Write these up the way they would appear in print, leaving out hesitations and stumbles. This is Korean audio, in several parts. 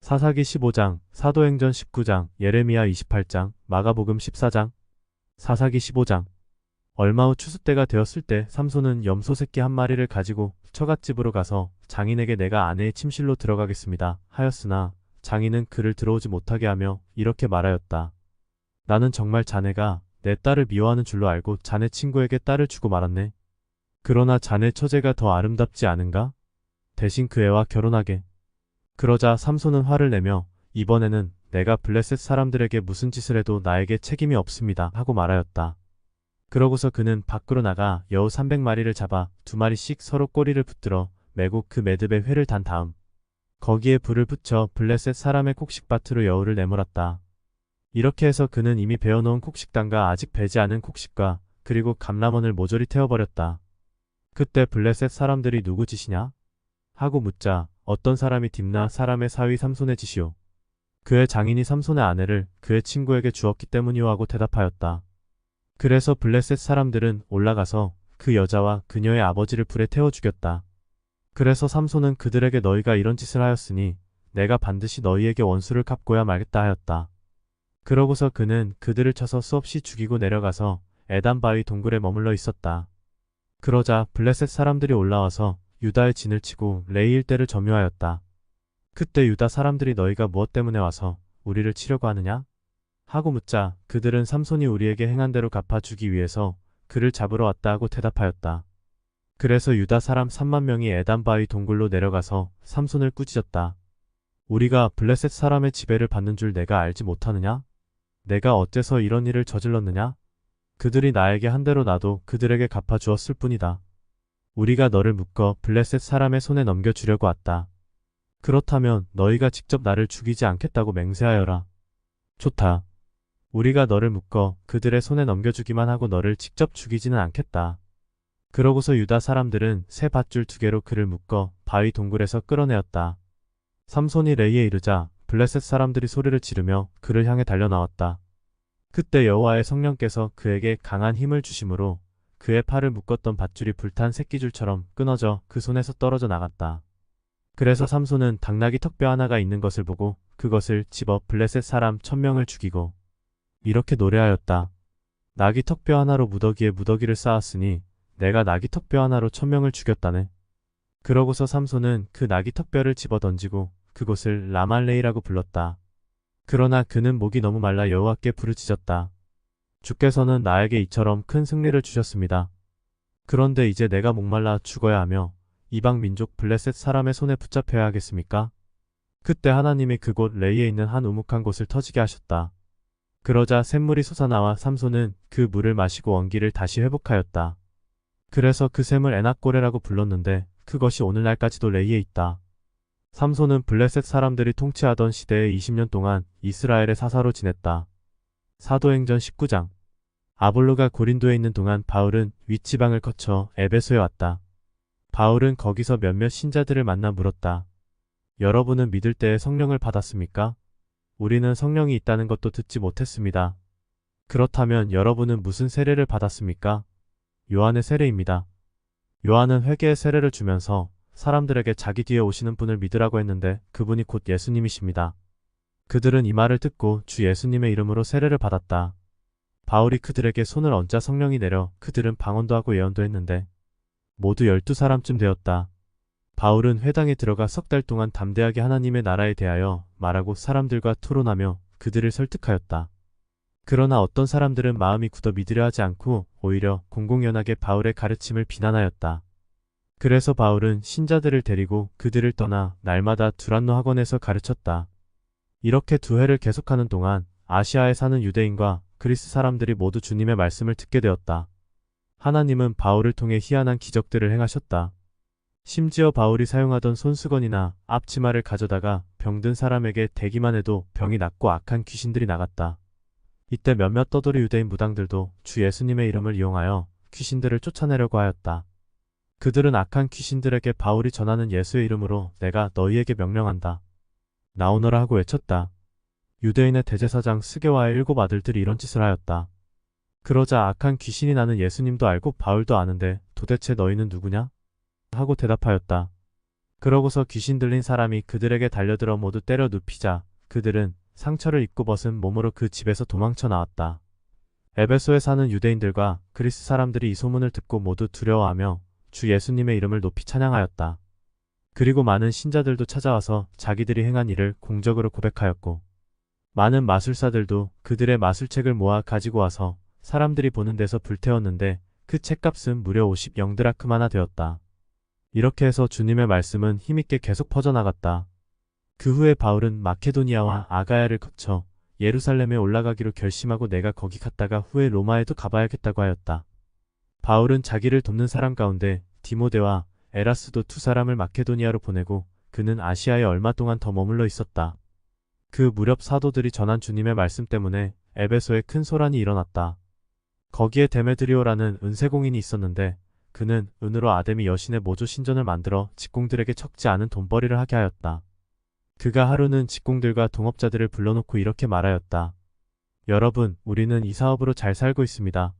사사기 15장, 사도행전 19장, 예레미야 28장, 마가복음 14장. 사사기 15장. 얼마 후 추수 때가 되었을 때 삼손은 염소 새끼 한 마리를 가지고 처갓집으로 가서 장인에게 내가 아내의 침실로 들어가겠습니다 하였으나 장인은 그를 들어오지 못하게 하며 이렇게 말하였다. 나는 정말 자네가 내 딸을 미워하는 줄로 알고 자네 친구에게 딸을 주고 말았네. 그러나 자네 처제가 더 아름답지 않은가? 대신 그 애와 결혼하게. 그러자 삼손은 화를 내며 이번에는 내가 블레셋 사람들에게 무슨 짓을 해도 나에게 책임이 없습니다 하고 말하였다. 그러고서 그는 밖으로 나가 여우 300마리를 잡아 2마리씩 서로 꼬리를 붙들어 매고 그 매듭에 회를 단 다음 거기에 불을 붙여 블레셋 사람의 곡식밭으로 여우를 내몰았다. 이렇게 해서 그는 이미 베어놓은 곡식단과 아직 베지 않은 곡식과 그리고 감람원을 모조리 태워버렸다. 그때 블레셋 사람들이 누구 짓이냐? 하고 묻자 어떤 사람이 딥나 사람의 사위 삼손의 짓이요. 그의 장인이 삼손의 아내를 그의 친구에게 주었기 때문이요 하고 대답하였다. 그래서 블레셋 사람들은 올라가서 그 여자와 그녀의 아버지를 불에 태워 죽였다. 그래서 삼손은 그들에게 너희가 이런 짓을 하였으니 내가 반드시 너희에게 원수를 갚고야 말겠다 하였다. 그러고서 그는 그들을 쳐서 수없이 죽이고 내려가서 에단 바위 동굴에 머물러 있었다. 그러자 블레셋 사람들이 올라와서 유다의 진을 치고 레이 일대를 점유하였다. 그때 유다 사람들이 너희가 무엇 때문에 와서 우리를 치려고 하느냐? 하고 묻자 그들은 삼손이 우리에게 행한 대로 갚아주기 위해서 그를 잡으러 왔다 하고 대답하였다. 그래서 유다 사람 3만 명이 에단 바위 동굴로 내려가서 삼손을 꾸짖었다. 우리가 블레셋 사람의 지배를 받는 줄 내가 알지 못하느냐? 내가 어째서 이런 일을 저질렀느냐? 그들이 나에게 한 대로 나도 그들에게 갚아주었을 뿐이다. 우리가 너를 묶어 블레셋 사람의 손에 넘겨주려고 왔다. 그렇다면 너희가 직접 나를 죽이지 않겠다고 맹세하여라. 좋다. 우리가 너를 묶어 그들의 손에 넘겨주기만 하고 너를 직접 죽이지는 않겠다. 그러고서 유다 사람들은 새 밧줄 2개로 그를 묶어 바위 동굴에서 끌어내었다. 삼손이 레이에 이르자 블레셋 사람들이 소리를 지르며 그를 향해 달려나왔다. 그때 여호와의 성령께서 그에게 강한 힘을 주심으로 그의 팔을 묶었던 밧줄이 불탄 새끼줄처럼 끊어져 그 손에서 떨어져 나갔다. 그래서 삼손은 당나귀 턱뼈 하나가 있는 것을 보고 그것을 집어 블레셋 사람 1000명을 죽이고 이렇게 노래하였다. 나귀 턱뼈 하나로 무더기에 무더기를 쌓았으니 내가 나귀 턱뼈 하나로 1000명을 죽였다네. 그러고서 삼손은 그 나귀 턱뼈를 집어 던지고 그곳을 라말레이라고 불렀다. 그러나 그는 목이 너무 말라 여호와께 부르짖었다. 주께서는 나에게 이처럼 큰 승리를 주셨습니다. 그런데 이제 내가 목말라 죽어야 하며 이방 민족 블레셋 사람의 손에 붙잡혀야 하겠습니까? 그때 하나님이 그곳 레이에 있는 한 우묵한 곳을 터지게 하셨다. 그러자 샘물이 솟아나와 삼손은 그 물을 마시고 원기를 다시 회복하였다. 그래서 그 샘을 에낙고레라고 불렀는데 그것이 오늘날까지도 레이에 있다. 삼손은 블레셋 사람들이 통치하던 시대에 20년 동안 이스라엘의 사사로 지냈다. 사도행전 19장. 아볼로가 고린도에 있는 동안 바울은 윗지방을 거쳐 에베소에 왔다. 바울은 거기서 몇몇 신자들을 만나 물었다. 여러분은 믿을 때에 성령을 받았습니까? 우리는 성령이 있다는 것도 듣지 못했습니다. 그렇다면 여러분은 무슨 세례를 받았습니까? 요한의 세례입니다. 요한은 회개의 세례를 주면서 사람들에게 자기 뒤에 오시는 분을 믿으라고 했는데 그분이 곧 예수님이십니다. 그들은 이 말을 듣고 주 예수님의 이름으로 세례를 받았다. 바울이 그들에게 손을 얹자 성령이 내려 그들은 방언도 하고 예언도 했는데 모두 12사람쯤 되었다. 바울은 회당에 들어가 3달 동안 담대하게 하나님의 나라에 대하여 말하고 사람들과 토론하며 그들을 설득하였다. 그러나 어떤 사람들은 마음이 굳어 믿으려 하지 않고 오히려 공공연하게 바울의 가르침을 비난하였다. 그래서 바울은 신자들을 데리고 그들을 떠나 날마다 두란노 학원에서 가르쳤다. 이렇게 2해를 계속하는 동안 아시아에 사는 유대인과 그리스 사람들이 모두 주님의 말씀을 듣게 되었다. 하나님은 바울을 통해 희한한 기적들을 행하셨다. 심지어 바울이 사용하던 손수건이나 앞치마를 가져다가 병든 사람에게 대기만 해도 병이 낫고 악한 귀신들이 나갔다. 이때 몇몇 떠돌이 유대인 무당들도 주 예수님의 이름을 이용하여 귀신들을 쫓아내려고 하였다. 그들은 악한 귀신들에게 바울이 전하는 예수의 이름으로 내가 너희에게 명령한다. 나오너라 하고 외쳤다. 유대인의 대제사장 스게와의 7 아들들이 이런 짓을 하였다. 그러자 악한 귀신이 나는 예수님도 알고 바울도 아는데 도대체 너희는 누구냐? 하고 대답하였다. 그러고서 귀신 들린 사람이 그들에게 달려들어 모두 때려 눕히자 그들은 상처를 입고 벗은 몸으로 그 집에서 도망쳐 나왔다. 에베소에 사는 유대인들과 그리스 사람들이 이 소문을 듣고 모두 두려워하며 주 예수님의 이름을 높이 찬양하였다. 그리고 많은 신자들도 찾아와서 자기들이 행한 일을 공적으로 고백하였고 많은 마술사들도 그들의 마술책을 모아 가지고 와서 사람들이 보는 데서 불태웠는데 그 책값은 무려 50영드라크마나 되었다. 이렇게 해서 주님의 말씀은 힘있게 계속 퍼져나갔다. 그 후에 바울은 마케도니아와 아가야를 거쳐 예루살렘에 올라가기로 결심하고 내가 거기 갔다가 후에 로마에도 가봐야겠다고 하였다. 바울은 자기를 돕는 사람 가운데 디모데와 에라스도 두 사람을 마케도니아로 보내고 그는 아시아에 얼마 동안 더 머물러 있었다. 그 무렵 사도들이 전한 주님의 말씀 때문에 에베소에 큰 소란이 일어났다. 거기에 데메드리오라는 은세공인이 있었는데 그는 은으로 아데미 여신의 모조 신전을 만들어 직공들에게 적지 않은 돈벌이를 하게 하였다. 그가 하루는 직공들과 동업자들을 불러놓고 이렇게 말하였다. 여러분, 우리는 이 사업으로 잘 살고 있습니다.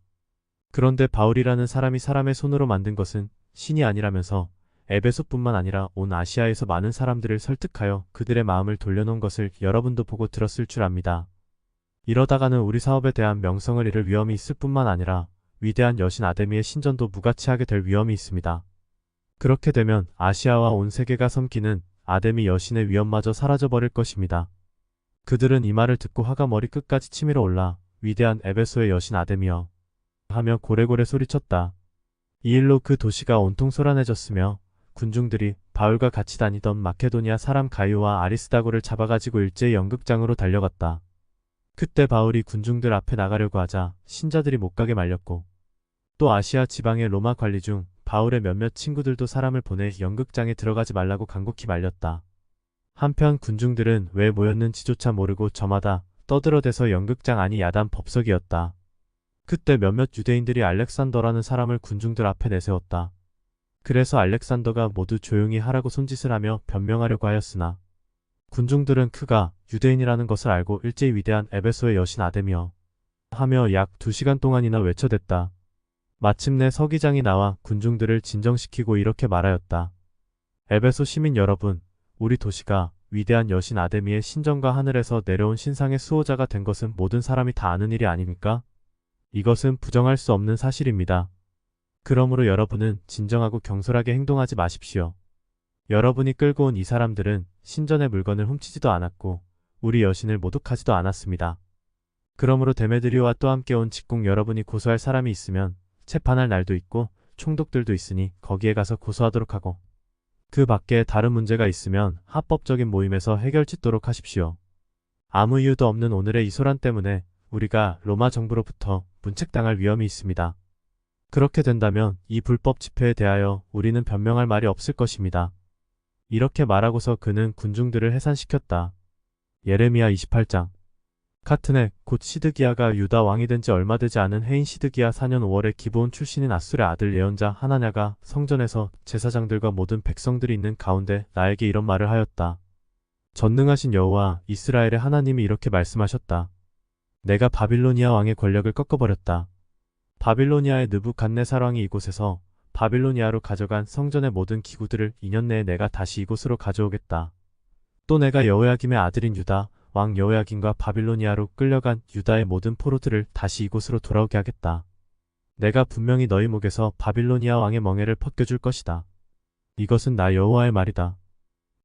그런데 바울이라는 사람이 사람의 손으로 만든 것은 신이 아니라면서 에베소뿐만 아니라 온 아시아에서 많은 사람들을 설득하여 그들의 마음을 돌려놓은 것을 여러분도 보고 들었을 줄 압니다. 이러다가는 우리 사업에 대한 명성을 잃을 위험이 있을 뿐만 아니라 위대한 여신 아데미의 신전도 무가치하게 될 위험이 있습니다. 그렇게 되면 아시아와 온 세계가 섬기는 아데미 여신의 위엄마저 사라져버릴 것입니다. 그들은 이 말을 듣고 화가 머리끝까지 치밀어 올라 위대한 에베소의 여신 아데미여 하며 고래고래 소리쳤다. 이 일로 그 도시가 온통 소란해졌으며 군중들이 바울과 같이 다니던 마케도니아 사람 가이오와 아리스다고를 잡아가지고 일제히 연극장으로 달려갔다. 그때 바울이 군중들 앞에 나가려고 하자 신자들이 못 가게 말렸고 또 아시아 지방의 로마 관리 중 바울의 몇몇 친구들도 사람을 보내 연극장에 들어가지 말라고 간곡히 말렸다. 한편 군중들은 왜 모였는지조차 모르고 저마다 떠들어대서 연극장 안이 야단 법석이었다. 그때 몇몇 유대인들이 알렉산더라는 사람을 군중들 앞에 내세웠다. 그래서 알렉산더가 모두 조용히 하라고 손짓을 하며 변명하려고 하였으나 군중들은 그가 유대인이라는 것을 알고 일제히 위대한 에베소의 여신 아데미여 하며 약 2시간 동안이나 외쳐댔다. 마침내 서기장이 나와 군중들을 진정시키고 이렇게 말하였다. 에베소 시민 여러분, 우리 도시가 위대한 여신 아데미의 신전과 하늘에서 내려온 신상의 수호자가 된 것은 모든 사람이 다 아는 일이 아닙니까? 이것은 부정할 수 없는 사실입니다. 그러므로 여러분은 진정하고 경솔하게 행동하지 마십시오. 여러분이 끌고 온 이 사람들은 신전의 물건을 훔치지도 않았고 우리 여신을 모독하지도 않았습니다. 그러므로 데메드리오와 또 함께 온 직공 여러분이 고소할 사람이 있으면 재판할 날도 있고 총독들도 있으니 거기에 가서 고소하도록 하고 그 밖에 다른 문제가 있으면 합법적인 모임에서 해결짓도록 하십시오. 아무 이유도 없는 오늘의 이 소란 때문에 우리가 로마 정부로부터 문책당할 위험이 있습니다. 그렇게 된다면 이 불법 집회에 대하여 우리는 변명할 말이 없을 것입니다. 이렇게 말하고서 그는 군중들을 해산시켰다. 예레미야 28장. 같은 해 곧 시드기야가 유다 왕이 된 지 얼마 되지 않은 해인 시드기야 4년 5월에 기브온 출신인 아술의 아들 예언자 하나냐가 성전에서 제사장들과 모든 백성들이 있는 가운데 나에게 이런 말을 하였다. 전능하신 여호와 이스라엘의 하나님이 이렇게 말씀하셨다. 내가 바빌로니아 왕의 권력을 꺾어버렸다. 바빌로니아의 느부갓네살 왕이 이곳에서 바빌로니아로 가져간 성전의 모든 기구들을 2년 내에 내가 다시 이곳으로 가져오겠다. 또 내가 여호야김의 아들인 유다 왕 여호야김과 바빌로니아로 끌려간 유다의 모든 포로들을 다시 이곳으로 돌아오게 하겠다. 내가 분명히 너희 목에서 바빌로니아 왕의 멍에를 벗겨줄 것이다. 이것은 나 여호와의 말이다.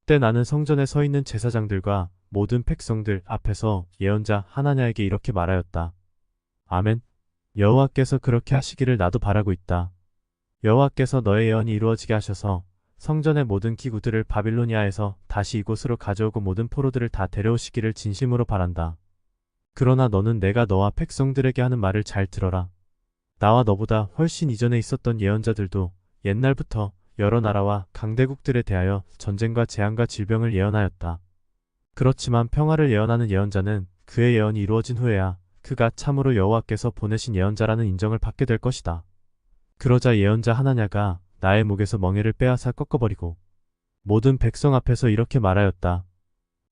그때 나는 성전에 서 있는 제사장들과 모든 백성들 앞에서 예언자 하나냐에게 이렇게 말하였다. 아멘. 여호와께서 그렇게 하시기를 나도 바라고 있다. 여호와께서 너의 예언이 이루어지게 하셔서 성전의 모든 기구들을 바빌로니아에서 다시 이곳으로 가져오고 모든 포로들을 다 데려오시기를 진심으로 바란다. 그러나 너는 내가 너와 백성들에게 하는 말을 잘 들어라. 나와 너보다 훨씬 이전에 있었던 예언자들도 옛날부터 여러 나라와 강대국들에 대하여 전쟁과 재앙과 질병을 예언하였다. 그렇지만 평화를 예언하는 예언자는 그의 예언이 이루어진 후에야 그가 참으로 여호와께서 보내신 예언자라는 인정을 받게 될 것이다. 그러자 예언자 하나냐가 나의 목에서 멍에를 빼앗아 꺾어버리고 모든 백성 앞에서 이렇게 말하였다.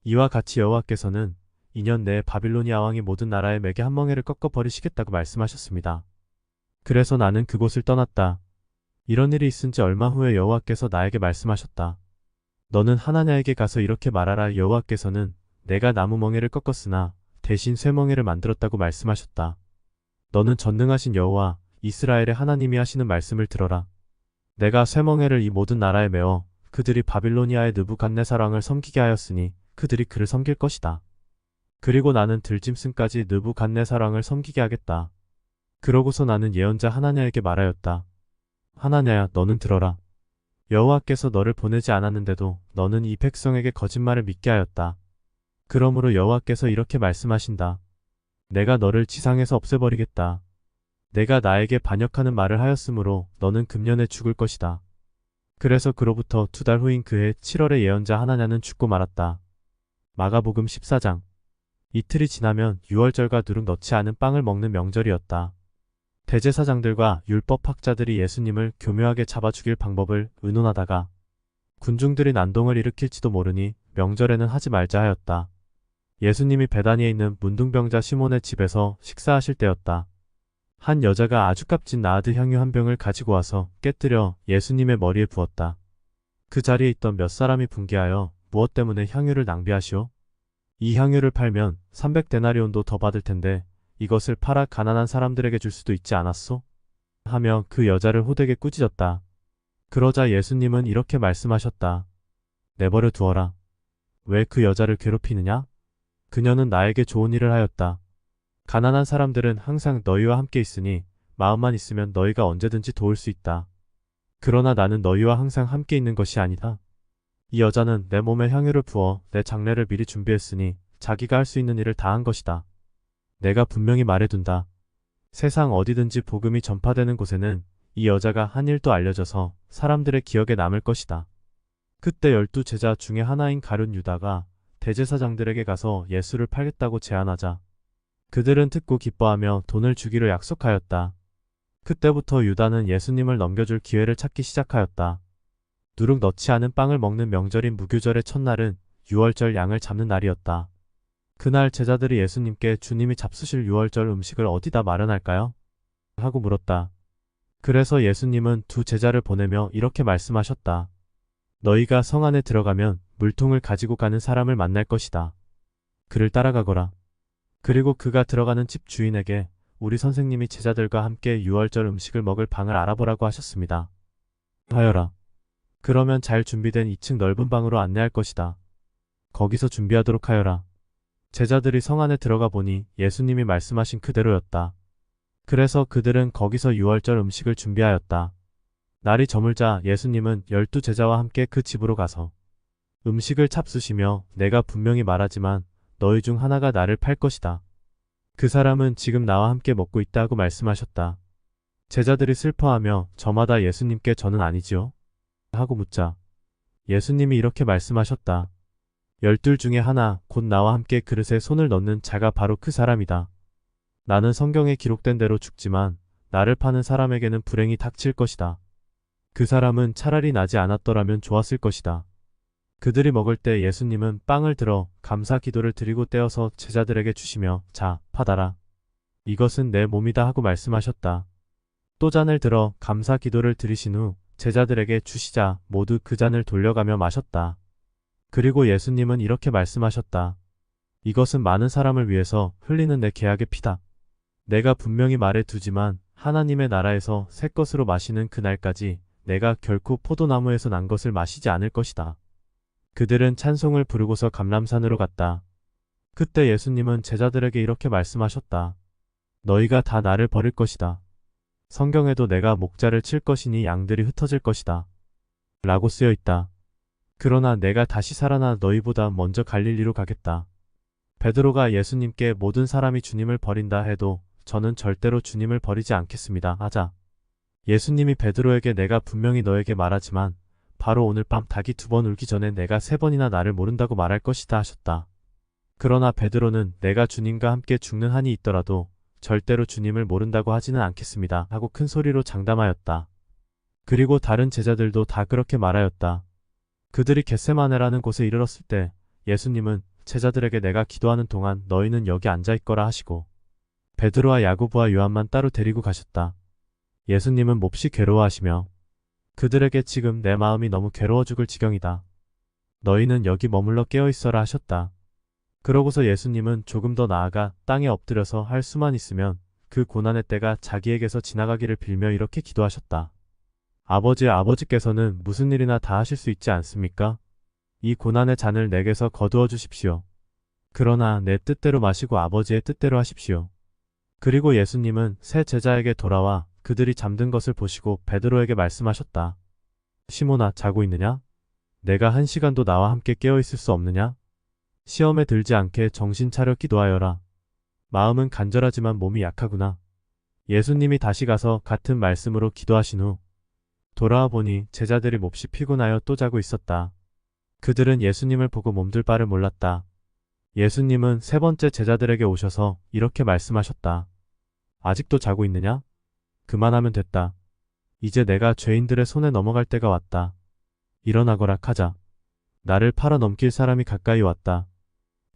이와 같이 여호와께서는 2년 내에 바빌로니아 왕이 모든 나라의 맥에 한 멍에를 꺾어버리시겠다고 말씀하셨습니다. 그래서 나는 그곳을 떠났다. 이런 일이 있은 지 얼마 후에 여호와께서 나에게 말씀하셨다. 너는 하나냐에게 가서 이렇게 말하라. 여호와께서는 내가 나무 멍에를 꺾었으나 대신 쇠 멍에를 만들었다고 말씀하셨다. 너는 전능하신 여호와 이스라엘의 하나님이 하시는 말씀을 들어라. 내가 쇠 멍에를 이 모든 나라에 메어 그들이 바빌로니아의 느부갓네살 왕을 섬기게 하였으니 그들이 그를 섬길 것이다. 그리고 나는 들짐승까지 느부갓네살 왕을 섬기게 하겠다. 그러고서 나는 예언자 하나냐에게 말하였다. 하나냐야, 너는 들어라. 여호와께서 너를 보내지 않았는데도 너는 이 백성에게 거짓말을 믿게 하였다. 그러므로 여호와께서 이렇게 말씀하신다. 내가 너를 지상에서 없애버리겠다. 내가 나에게 반역하는 말을 하였으므로 너는 금년에 죽을 것이다. 그래서 그로부터 2달 후인 그해 7월에 예언자 하나냐는 죽고 말았다. 마가복음 14장. 이틀이 지나면 유월절과 누룩 넣지 않은 빵을 먹는 명절이었다. 대제사장들과 율법학자들이 예수님을 교묘하게 잡아 죽일 방법을 의논하다가 군중들이 난동을 일으킬지도 모르니 명절에는 하지 말자 하였다. 예수님이 베다니에 있는 문둥병자 시몬의 집에서 식사하실 때였다. 한 여자가 아주 값진 나드 향유 한 병을 가지고 와서 깨뜨려 예수님의 머리에 부었다. 그 자리에 있던 몇 사람이 분개하여 무엇 때문에 향유를 낭비하시오? 이 향유를 팔면 300데나리온도 더 받을 텐데 이것을 팔아 가난한 사람들에게 줄 수도 있지 않았소? 하며 그 여자를 호되게 꾸짖었다. 그러자 예수님은 이렇게 말씀하셨다. 내버려 두어라. 왜 그 여자를 괴롭히느냐? 그녀는 나에게 좋은 일을 하였다. 가난한 사람들은 항상 너희와 함께 있으니 마음만 있으면 너희가 언제든지 도울 수 있다. 그러나 나는 너희와 항상 함께 있는 것이 아니다. 이 여자는 내 몸에 향유를 부어 내 장례를 미리 준비했으니 자기가 할 수 있는 일을 다 한 것이다. 내가 분명히 말해둔다. 세상 어디든지 복음이 전파되는 곳에는 이 여자가 한 일도 알려져서 사람들의 기억에 남을 것이다. 그때 12제자 중에 하나인 가룟 유다가 대제사장들에게 가서 예수를 팔겠다고 제안하자 그들은 듣고 기뻐하며 돈을 주기로 약속하였다. 그때부터 유다는 예수님을 넘겨줄 기회를 찾기 시작하였다. 누룩 넣지 않은 빵을 먹는 명절인 무교절의 첫날은 유월절 양을 잡는 날이었다. 그날 제자들이 예수님께 주님이 잡수실 유월절 음식을 어디다 마련할까요? 하고 물었다. 그래서 예수님은 2 제자를 보내며 이렇게 말씀하셨다. 너희가 성 안에 들어가면 물통을 가지고 가는 사람을 만날 것이다. 그를 따라가거라. 그리고 그가 들어가는 집 주인에게 우리 선생님이 제자들과 함께 유월절 음식을 먹을 방을 알아보라고 하셨습니다. 하여라. 그러면 잘 준비된 2층 넓은 방으로 안내할 것이다. 거기서 준비하도록 하여라. 제자들이 성 안에 들어가 보니 예수님이 말씀하신 그대로였다. 그래서 그들은 거기서 유월절 음식을 준비하였다. 날이 저물자 예수님은 12제자와 함께 그 집으로 가서 음식을 잡수시며 내가 분명히 말하지만 너희 중 하나가 나를 팔 것이다. 그 사람은 지금 나와 함께 먹고 있다 하고 말씀하셨다. 제자들이 슬퍼하며 저마다 예수님께 저는 아니지요? 하고 묻자 예수님이 이렇게 말씀하셨다. 12 중에 하나 곧 나와 함께 그릇에 손을 넣는 자가 바로 그 사람이다. 나는 성경에 기록된 대로 죽지만 나를 파는 사람에게는 불행이 닥칠 것이다. 그 사람은 차라리 나지 않았더라면 좋았을 것이다. 그들이 먹을 때 예수님은 빵을 들어 감사 기도를 드리고 떼어서 제자들에게 주시며 자, 받아라. 이것은 내 몸이다 하고 말씀하셨다. 또 잔을 들어 감사 기도를 드리신 후 제자들에게 주시자 모두 그 잔을 돌려가며 마셨다. 그리고 예수님은 이렇게 말씀하셨다. 이것은 많은 사람을 위해서 흘리는 내 계약의 피다. 내가 분명히 말해두지만 하나님의 나라에서 새 것으로 마시는 그날까지 내가 결코 포도나무에서 난 것을 마시지 않을 것이다. 그들은 찬송을 부르고서 감람산으로 갔다. 그때 예수님은 제자들에게 이렇게 말씀하셨다. 너희가 다 나를 버릴 것이다. 성경에도 내가 목자를 칠 것이니 양들이 흩어질 것이다. 라고 쓰여 있다. 그러나 내가 다시 살아나 너희보다 먼저 갈릴리로 가겠다. 베드로가 예수님께 모든 사람이 주님을 버린다 해도 저는 절대로 주님을 버리지 않겠습니다. 하자. 예수님이 베드로에게 내가 분명히 너에게 말하지만 바로 오늘 밤 닭이 2번 울기 전에 내가 3번이나 나를 모른다고 말할 것이다 하셨다. 그러나 베드로는 내가 주님과 함께 죽는 한이 있더라도 절대로 주님을 모른다고 하지는 않겠습니다 하고 큰 소리로 장담하였다. 그리고 다른 제자들도 다 그렇게 말하였다. 그들이 겟세마네라는 곳에 이르렀을 때 예수님은 제자들에게 내가 기도하는 동안 너희는 여기 앉아있거라 하시고 베드로와 야고보와 요한만 따로 데리고 가셨다. 예수님은 몹시 괴로워하시며 그들에게 지금 내 마음이 너무 괴로워 죽을 지경이다. 너희는 여기 머물러 깨어있어라 하셨다. 그러고서 예수님은 조금 더 나아가 땅에 엎드려서 할 수만 있으면 그 고난의 때가 자기에게서 지나가기를 빌며 이렇게 기도하셨다. 아버지께서는 무슨 일이나 다 하실 수 있지 않습니까? 이 고난의 잔을 내게서 거두어 주십시오. 그러나 내 뜻대로 마시고 아버지의 뜻대로 하십시오. 그리고 예수님은 세 제자에게 돌아와 그들이 잠든 것을 보시고 베드로에게 말씀하셨다. 시몬아, 자고 있느냐? 내가 1시간도 나와 함께 깨어 있을 수 없느냐? 시험에 들지 않게 정신 차려 기도하여라. 마음은 간절하지만 몸이 약하구나. 예수님이 다시 가서 같은 말씀으로 기도하신 후 돌아와 보니 제자들이 몹시 피곤하여 또 자고 있었다. 그들은 예수님을 보고 몸둘 바를 몰랐다. 예수님은 세 번째 제자들에게 오셔서 이렇게 말씀하셨다. 아직도 자고 있느냐? 그만하면 됐다. 이제 내가 죄인들의 손에 넘어갈 때가 왔다. 일어나거라 하자. 나를 팔아 넘길 사람이 가까이 왔다.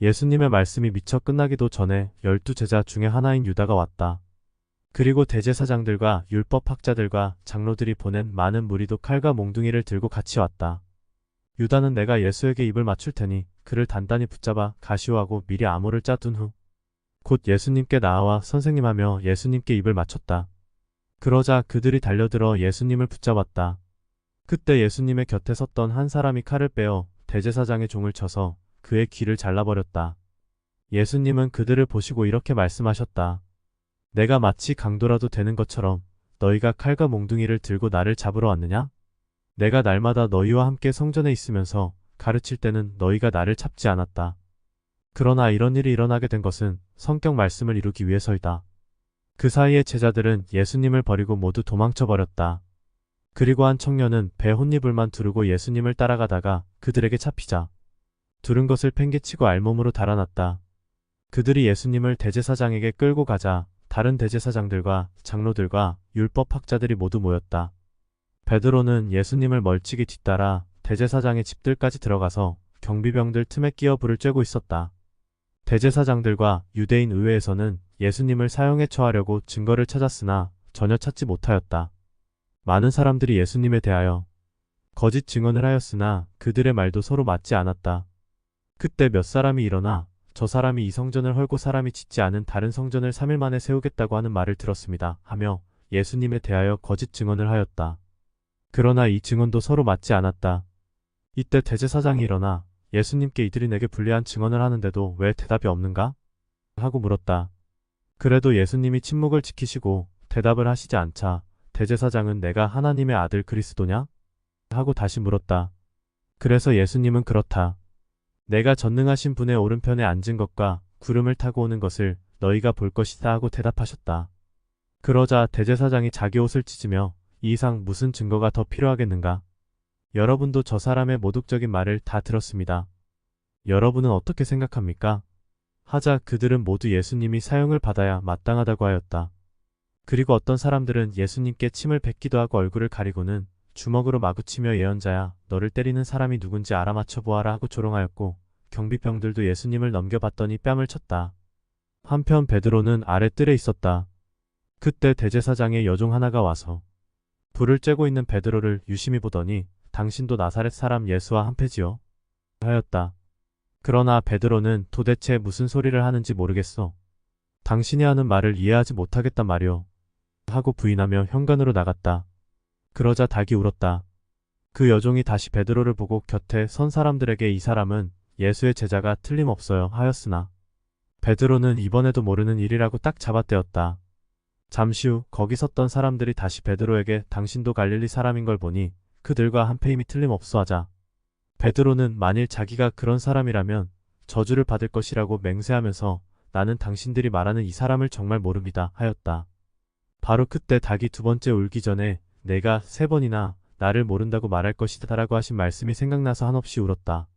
예수님의 말씀이 미처 끝나기도 전에 12제자 중에 하나인 유다가 왔다. 그리고 대제사장들과 율법학자들과 장로들이 보낸 많은 무리도 칼과 몽둥이를 들고 같이 왔다. 유다는 내가 예수에게 입을 맞출 테니 그를 단단히 붙잡아 가시오하고 미리 암호를 짜둔 후 곧 예수님께 나아와 선생님하며 예수님께 입을 맞췄다. 그러자 그들이 달려들어 예수님을 붙잡았다. 그때 예수님의 곁에 섰던 한 사람이 칼을 빼어 대제사장의 종을 쳐서 그의 귀를 잘라버렸다. 예수님은 그들을 보시고 이렇게 말씀하셨다. 내가 마치 강도라도 되는 것처럼 너희가 칼과 몽둥이를 들고 나를 잡으러 왔느냐? 내가 날마다 너희와 함께 성전에 있으면서 가르칠 때는 너희가 나를 찾지 않았다. 그러나 이런 일이 일어나게 된 것은 성경 말씀을 이루기 위해서이다. 그 사이에 제자들은 예수님을 버리고 모두 도망쳐 버렸다. 그리고 한 청년은 배 혼잎을만 두르고 예수님을 따라가다가 그들에게 잡히자 두른 것을 팽개치고 알몸으로 달아났다. 그들이 예수님을 대제사장에게 끌고 가자 다른 대제사장들과 장로들과 율법학자들이 모두 모였다. 베드로는 예수님을 멀찍이 뒤따라 대제사장의 집들까지 들어가서 경비병들 틈에 끼어 불을 쬐고 있었다. 대제사장들과 유대인 의회에서는 예수님을 사형에 처하려고 증거를 찾았으나 전혀 찾지 못하였다. 많은 사람들이 예수님에 대하여 거짓 증언을 하였으나 그들의 말도 서로 맞지 않았다. 그때 몇 사람이 일어나 저 사람이 이 성전을 헐고 사람이 짓지 않은 다른 성전을 3일 만에 세우겠다고 하는 말을 들었습니다 하며 예수님에 대하여 거짓 증언을 하였다. 그러나 이 증언도 서로 맞지 않았다. 이때 대제사장이 일어나 예수님께 이들이 내게 불리한 증언을 하는데도 왜 대답이 없는가? 하고 물었다. 그래도 예수님이 침묵을 지키시고 대답을 하시지 않자 대제사장은 내가 하나님의 아들 그리스도냐? 하고 다시 물었다. 그래서 예수님은 그렇다. 내가 전능하신 분의 오른편에 앉은 것과 구름을 타고 오는 것을 너희가 볼 것이다 하고 대답하셨다. 그러자 대제사장이 자기 옷을 찢으며 이 이상 무슨 증거가 더 필요하겠는가? 여러분도 저 사람의 모독적인 말을 다 들었습니다. 여러분은 어떻게 생각합니까? 하자 그들은 모두 예수님이 사형을 받아야 마땅하다고 하였다. 그리고 어떤 사람들은 예수님께 침을 뱉기도 하고 얼굴을 가리고는 주먹으로 마구치며 예언자야 너를 때리는 사람이 누군지 알아맞혀 보아라 하고 조롱하였고 경비병들도 예수님을 넘겨봤더니 뺨을 쳤다. 한편 베드로는 아랫뜰에 있었다. 그때 대제사장의 여종 하나가 와서 불을 쬐고 있는 베드로를 유심히 보더니 당신도 나사렛 사람 예수와 한패지요? 하였다. 그러나 베드로는 도대체 무슨 소리를 하는지 모르겠어. 당신이 하는 말을 이해하지 못하겠단 말이오. 하고 부인하며 현관으로 나갔다. 그러자 닭이 울었다. 그 여종이 다시 베드로를 보고 곁에 선 사람들에게 이 사람은 예수의 제자가 틀림없어요 하였으나 베드로는 이번에도 모르는 일이라고 딱 잡아떼었다. 잠시 후 거기 섰던 사람들이 다시 베드로에게 당신도 갈릴리 사람인 걸 보니 그들과 한패임이 틀림없어 하자 베드로는 만일 자기가 그런 사람이라면 저주를 받을 것이라고 맹세하면서 나는 당신들이 말하는 이 사람을 정말 모릅니다 하였다. 바로 그때 닭이 두 번째 울기 전에 내가 3번이나 나를 모른다고 말할 것이다 라고 하신 말씀이 생각나서 한없이 울었다.